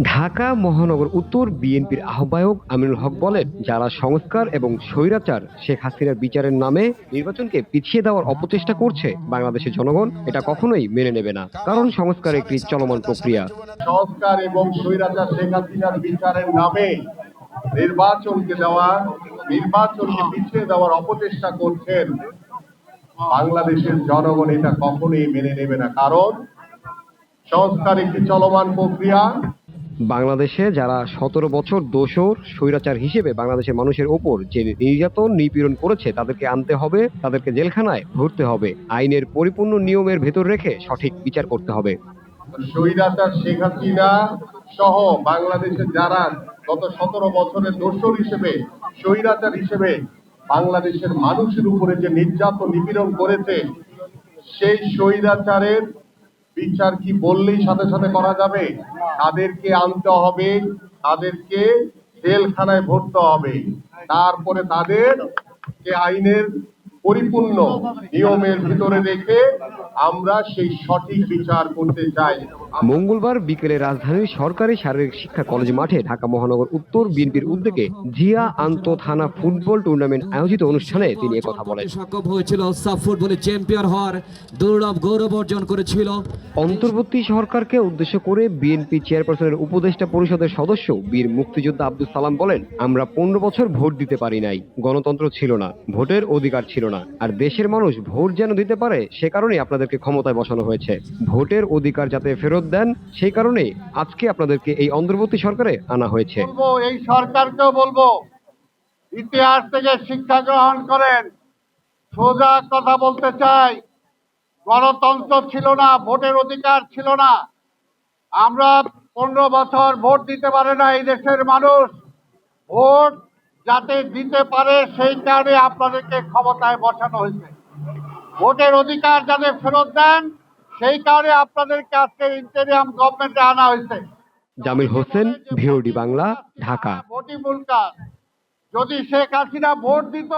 ঢাকা মহানগর উত্তর বিএনপির আহ্বায়ক আমিনুল হক বলেন, যারা সংস্কার এবং স্বৈরাচার শেখ হাসিনার বিচারের নামে নির্বাচনকে পিছিয়ে দেওয়ার অপচেষ্টা করছে, বাংলাদেশের জনগণ এটা কখনোই মেনে নেবে না। কারণ সংস্কার একটি চলমান প্রক্রিয়া। সংস্কার এবং স্বৈরাচার শেখ হাসিনার বিচারের নামে নির্বাচনকে পিছিয়ে দেওয়ার অপচেষ্টা করছেন, বাংলাদেশের জনগণ এটা কখনোই মেনে নেবে না। কারণ সংস্কার একটি চলমান প্রক্রিয়া। বাংলাদেশে যারা 17 বছর দোসর স্বৈরাচার হিসেবে বাংলাদেশের মানুষের ওপর যে নির্যাতন নিপীড়ন করেছে, তাদেরকে আনতে হবে, তাদেরকে জেলখানায় ভরতে হবে, আইনের পরিপূর্ণ নিয়মের ভেতর রেখে সঠিক বিচার করতে হবে। স্বৈরাচার শেখ হাসিনা সহ বাংলাদেশে যারা গত 17 বছরের দোসর হিসেবে, স্বৈরাচার হিসেবে বাংলাদেশের মানুষের উপরে যে নির্যাতন নিপীড়ন করেছে, সেই স্বৈরাচারের বিচার কি বললেই সাথে সাথে করা যাবে? তাদেরকে আনতে হবে, তাদেরকে জেলখানায় ভরতে হবে, তারপরে তাদেরকে আইনের পরিপূর্ণ নিয়মের ভিতরে রেখে আমরা সেই সঠিক বিচার করতে চাই। মঙ্গলবার বিকেলে রাজধানীর সরকারি শারীরিক শিক্ষা কলেজ মাঠে ঢাকা মহানগর উত্তর বিএনপির উদ্যোগে জিয়া আন্ত থানা ফুটবল টুর্নামেন্ট আয়োজিত অনুষ্ঠানে তিনি একথা বলেন। সক্ষম হয়েছিল সাফ ফুটবলে চ্যাম্পিয়ন হওয়ার দুর্লভ গৌরব অর্জন করেছিল। অন্তর্বর্তী সরকারকে উদ্দেশ্য করে বিএনপি চেয়ারপারসনের উপদেষ্টা পরিষদের সদস্য বীর মুক্তিযোদ্ধা আব্দুল সালাম বলেন, আমরা 15 বছর ভোট দিতে পারি নাই, গণতন্ত্র ছিল না, ভোটের অধিকার ছিল না। আর দেশের মানুষ ভোট যেন দিতে পারে, সে কারণেই আপনাদেরকে ক্ষমতায় বসানো হয়েছে। ভোটের অধিকার যাতে ফেরত দেন, সেই কারণে আজকে আপনাদেরকে এই অন্তর্বর্তী সরকারে আনা হয়েছে। এই সরকারকেও বলবো, ইতিহাস থেকে শিক্ষা গ্রহণ করেন। সোজা কথা বলতে চাই, গণতন্ত্র ছিল না, ভোটের অধিকার ছিল না। আমরা 15 বছর ভোট দিতে পারে না এই দেশের মানুষ। ভোট যাতে দিতে পারে সেই কারণে আপনাদেরকে ক্ষমতায় বসানো হয়েছে। ভোটের অধিকার যাতে ফেরত দেন, সেই কারণে আপনাদেরকে আজকে ইন্টেরিয়াম গভর্নমেন্টে আনা হয়েছে। জামিল হোসেন, ভিওডি বাংলা, ঢাকা। ভোটই মূল কাজ। যদি শেখ হাসিনা ভোট দিত